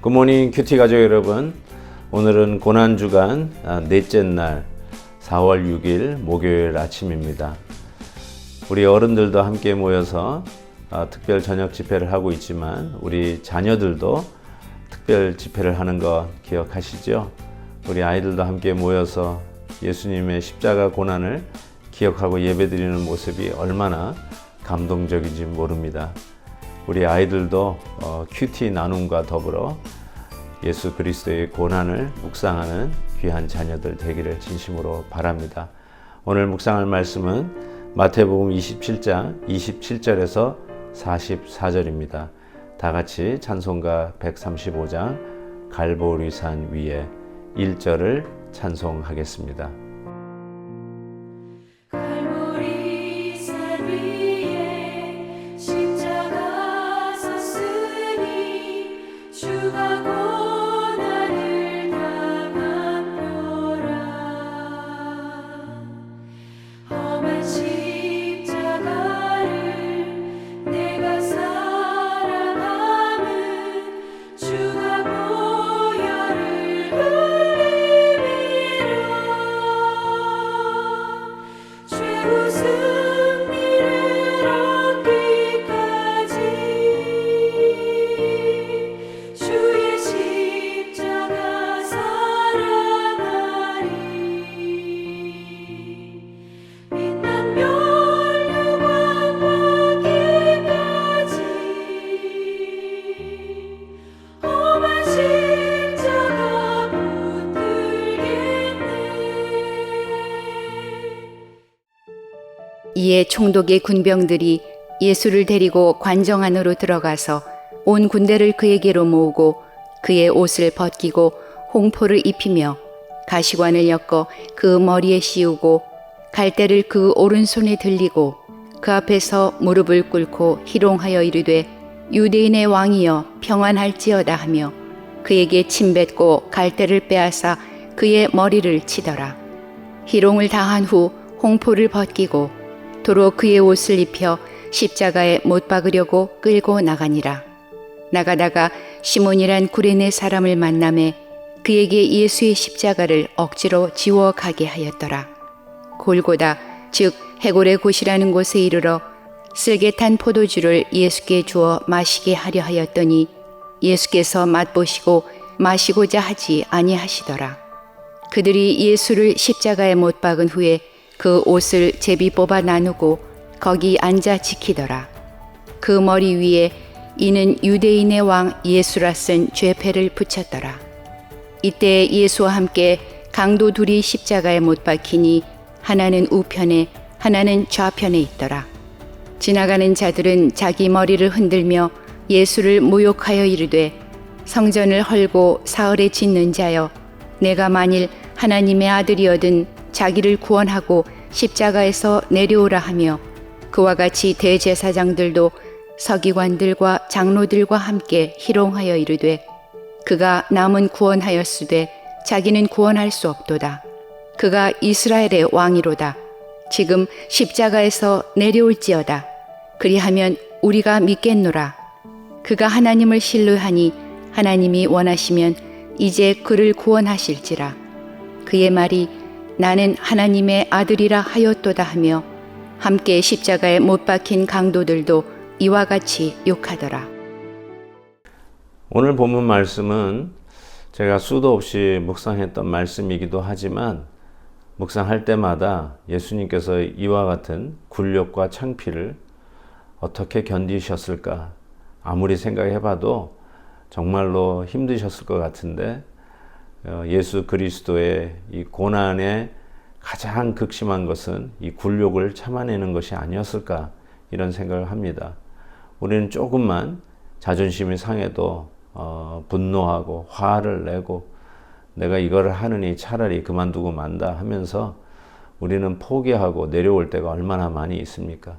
굿모닝 큐티 가족 여러분, 오늘은 고난주간 넷째 날 4월 6일 목요일 아침입니다. 우리 어른들도 함께 모여서 특별 저녁 집회를 하고 있지만 우리 자녀들도 특별 집회를 하는 거 기억하시죠? 우리 아이들도 함께 모여서 예수님의 십자가 고난을 기억하고 예배드리는 모습이 얼마나 감동적인지 모릅니다. 우리 아이들도 큐티 나눔과 더불어 예수 그리스도의 고난을 묵상하는 귀한 자녀들 되기를 진심으로 바랍니다. 오늘 묵상할 말씀은 마태복음 27장 27절에서 44절입니다. 다 같이 찬송가 135장 갈보리산 위에 1절을 찬송하겠습니다. 이에 총독의 군병들이 예수를 데리고 관정 안으로 들어가서 온 군대를 그에게로 모으고 그의 옷을 벗기고 홍포를 입히며 가시관을 엮어 그 머리에 씌우고 갈대를 그 오른손에 들리고 그 앞에서 무릎을 꿇고 희롱하여 이르되 유대인의 왕이여 평안할지어다 하며 그에게 침뱉고 갈대를 빼앗아 그의 머리를 치더라. 희롱을 다한 후 홍포를 벗기고 도로 그의 옷을 입혀 십자가에 못 박으려고 끌고 나가니라. 나가다가 시몬이란 구레네 사람을 만나매 그에게 예수의 십자가를 억지로 지워 가게 하였더라. 골고다 즉 해골의 곳이라는 곳에 이르러 쓸개 탄 포도주를 예수께 주어 마시게 하려 하였더니 예수께서 맛보시고 마시고자 하지 아니하시더라. 그들이 예수를 십자가에 못 박은 후에 그 옷을 제비 뽑아 나누고 거기 앉아 지키더라. 그 머리 위에 이는 유대인의 왕 예수라 쓴 죄패를 붙였더라. 이때 예수와 함께 강도 둘이 십자가에 못 박히니 하나는 우편에 하나는 좌편에 있더라. 지나가는 자들은 자기 머리를 흔들며 예수를 모욕하여 이르되 성전을 헐고 사흘에 짓는 자여 내가 만일 하나님의 아들이어든 자기를 구원하고 십자가에서 내려오라 하며 그와 같이 대제사장들도 서기관들과 장로들과 함께 희롱하여 이르되 그가 남은 구원하였으되 자기는 구원할 수 없도다. 그가 이스라엘의 왕이로다. 지금 십자가에서 내려올지어다. 그리하면 우리가 믿겠노라. 그가 하나님을 신뢰하니 하나님이 원하시면 이제 그를 구원하실지라. 그의 말이 나는 하나님의 아들이라 하였도다 하며 함께 십자가에 못 박힌 강도들도 이와 같이 욕하더라. 오늘 본문 말씀은 제가 수도 없이 묵상했던 말씀이기도 하지만 묵상할 때마다 예수님께서 이와 같은 굴욕과 창피를 어떻게 견디셨을까? 아무리 생각해봐도 정말로 힘드셨을 것 같은데 예수 그리스도의 이 고난의 가장 극심한 것은 이 굴욕을 참아내는 것이 아니었을까 이런 생각을 합니다. 우리는 조금만 자존심이 상해도 분노하고 화를 내고 내가 이거를 하느니 차라리 그만두고 만다 하면서 우리는 포기하고 내려올 때가 얼마나 많이 있습니까?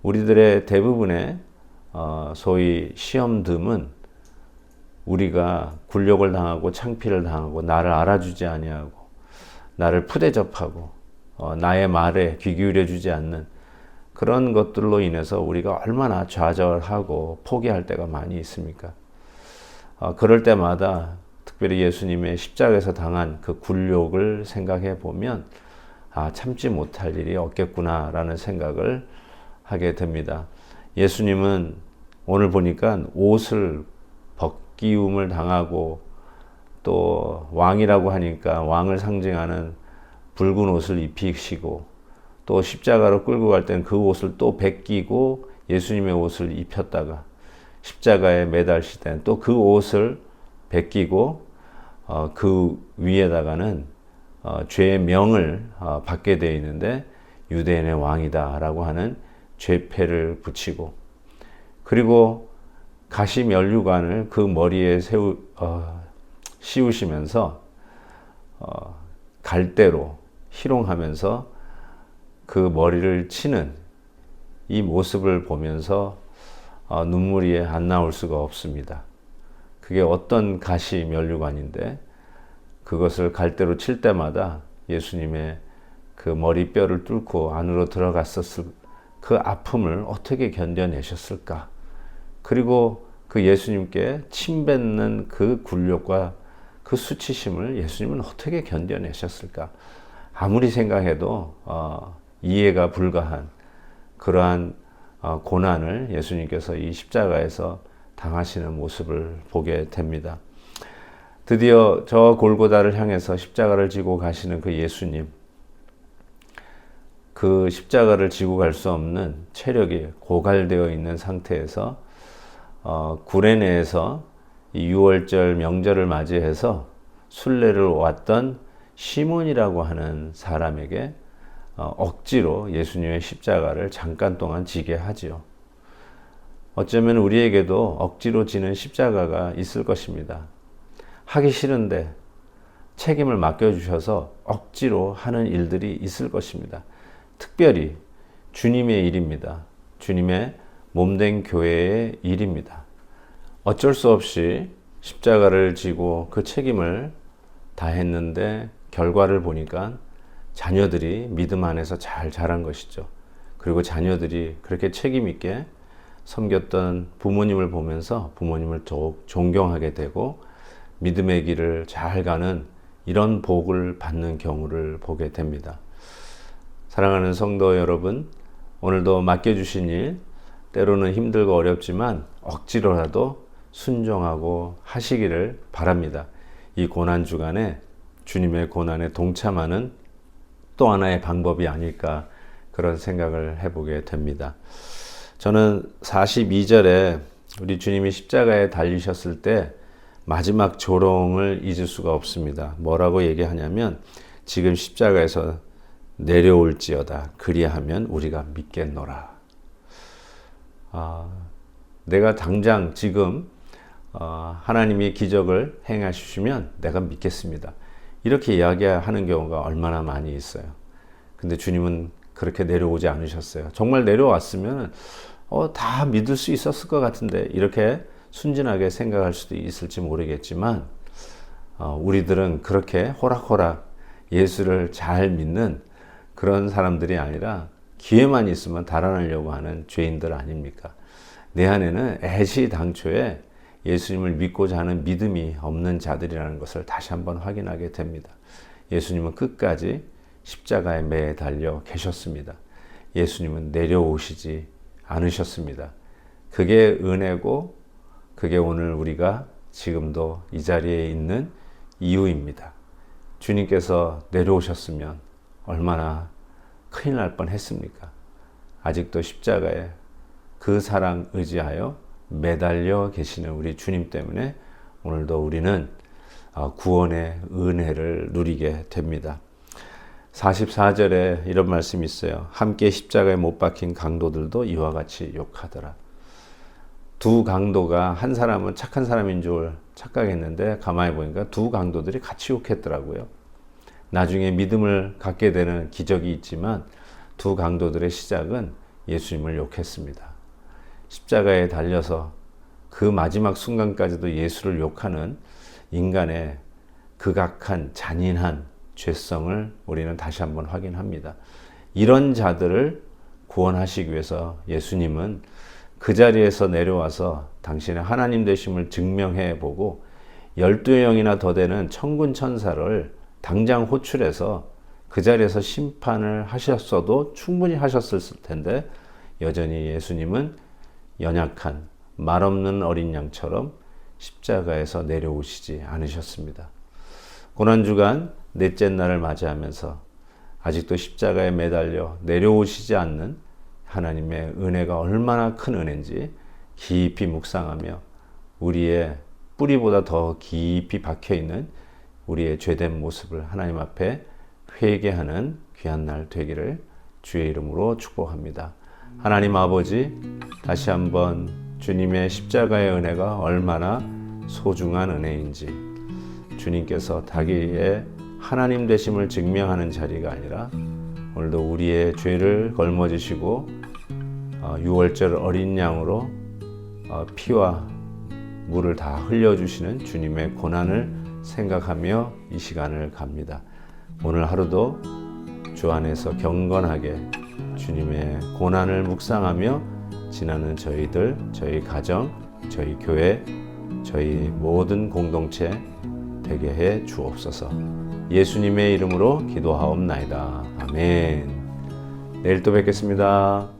우리들의 대부분의 소위 시험듬은 우리가 굴욕을 당하고 창피를 당하고 나를 알아주지 아니하고 나를 푸대접하고 나의 말에 귀 기울여 주지 않는 그런 것들로 인해서 우리가 얼마나 좌절하고 포기할 때가 많이 있습니까? 그럴 때마다 특별히 예수님의 십자가에서 당한 그 굴욕을 생각해 보면 참지 못할 일이 없겠구나라는 생각을 하게 됩니다. 예수님은 오늘 보니까 옷을 벗기움을 당하고 또 왕이라고 하니까 왕을 상징하는 붉은 옷을 입히시고 또 십자가로 끌고 갈 때는 그 옷을 또 벗기고 예수님의 옷을 입혔다가 십자가에 매달실 때는 또 그 옷을 벗기고 그 위에다가는 죄의 명을 받게 되어 있는데 유대인의 왕이다라고 하는 죄패를 붙이고 그리고 가시 면류관을 그 머리에 씌우시면서 갈대로 희롱하면서 그 머리를 치는 이 모습을 보면서 눈물이 안 나올 수가 없습니다. 그게 어떤 가시 면류관인데 그것을 갈대로 칠 때마다 예수님의 그 머리뼈를 뚫고 안으로 들어갔었을 그 아픔을 어떻게 견뎌내셨을까? 그리고 그 예수님께 침뱉는 그 굴욕과 그 수치심을 예수님은 어떻게 견뎌내셨을까? 아무리 생각해도 이해가 불가한 그러한 고난을 예수님께서 이 십자가에서 당하시는 모습을 보게 됩니다. 드디어 저 골고다를 향해서 십자가를 지고 가시는 그 예수님, 그 십자가를 지고 갈 수 없는 체력이 고갈되어 있는 상태에서 구레네에서 이 유월절 명절을 맞이해서 순례를 왔던 시몬이라고 하는 사람에게 억지로 예수님의 십자가를 잠깐 동안 지게 하지요. 어쩌면 우리에게도 억지로 지는 십자가가 있을 것입니다. 하기 싫은데 책임을 맡겨주셔서 억지로 하는 일들이 있을 것입니다. 특별히 주님의 일입니다. 주님의 몸된 교회의 일입니다. 어쩔 수 없이 십자가를 지고 그 책임을 다했는데 결과를 보니까 자녀들이 믿음 안에서 잘 자란 것이죠. 그리고 자녀들이 그렇게 책임 있게 섬겼던 부모님을 보면서 부모님을 더욱 존경하게 되고 믿음의 길을 잘 가는 이런 복을 받는 경우를 보게 됩니다. 사랑하는 성도 여러분, 오늘도 맡겨주신 일, 때로는 힘들고 어렵지만 억지로라도 순종하고 하시기를 바랍니다. 이 고난 주간에 주님의 고난에 동참하는 또 하나의 방법이 아닐까 그런 생각을 해보게 됩니다. 저는 42절에 우리 주님이 십자가에 달리셨을 때 마지막 조롱을 잊을 수가 없습니다. 뭐라고 얘기하냐면 지금 십자가에서 내려올지어다 그리하면 우리가 믿겠노라. 내가 당장 지금 하나님이 기적을 행하시면 내가 믿겠습니다. 이렇게 이야기하는 경우가 얼마나 많이 있어요. 근데 주님은 그렇게 내려오지 않으셨어요. 정말 내려왔으면 다 믿을 수 있었을 것 같은데 이렇게 순진하게 생각할 수도 있을지 모르겠지만 우리들은 그렇게 호락호락 예수를 잘 믿는 그런 사람들이 아니라 기회만 있으면 달아나려고 하는 죄인들 아닙니까? 내 안에는 애시당초에 예수님을 믿고자 하는 믿음이 없는 자들이라는 것을 다시 한번 확인하게 됩니다. 예수님은 끝까지 십자가에 매달려 계셨습니다. 예수님은 내려오시지 않으셨습니다. 그게 은혜고 그게 오늘 우리가 지금도 이 자리에 있는 이유입니다. 주님께서 내려오셨으면 얼마나 큰일 날 뻔했습니까? 아직도 십자가에 그 사랑 의지하여 매달려 계시는 우리 주님 때문에 오늘도 우리는 구원의 은혜를 누리게 됩니다. 44절에 이런 말씀이 있어요. 함께 십자가에 못 박힌 강도들도 이와 같이 욕하더라. 두 강도가 한 사람은 착한 사람인 줄 착각했는데 가만히 보니까 두 강도들이 같이 욕했더라고요. 나중에 믿음을 갖게 되는 기적이 있지만 두 강도들의 시작은 예수님을 욕했습니다. 십자가에 달려서 그 마지막 순간까지도 예수를 욕하는 인간의 극악한 잔인한 죄성을 우리는 다시 한번 확인합니다. 이런 자들을 구원하시기 위해서 예수님은 그 자리에서 내려와서 당신의 하나님 되심을 증명해 보고 12의 영이나 더 되는 천군 천사를 당장 호출해서 그 자리에서 심판을 하셨어도 충분히 하셨을 텐데 여전히 예수님은 연약한 말없는 어린 양처럼 십자가에서 내려오시지 않으셨습니다. 고난주간 넷째 날을 맞이하면서 아직도 십자가에 매달려 내려오시지 않는 하나님의 은혜가 얼마나 큰 은혜인지 깊이 묵상하며 우리의 뿌리보다 더 깊이 박혀있는 우리의 죄된 모습을 하나님 앞에 회개하는 귀한 날 되기를 주의 이름으로 축복합니다. 하나님 아버지, 다시 한번 주님의 십자가의 은혜가 얼마나 소중한 은혜인지 주님께서 자기의 하나님 되심을 증명하는 자리가 아니라 오늘도 우리의 죄를 걸머지시고 유월절 어린 양으로 피와 물을 다 흘려주시는 주님의 고난을 생각하며 이 시간을 갑니다. 오늘 하루도 주 안에서 경건하게 주님의 고난을 묵상하며 지나는 저희들, 저희 가정, 저희 교회, 저희 모든 공동체 되게 해 주옵소서. 예수님의 이름으로 기도하옵나이다. 아멘. 내일 또 뵙겠습니다.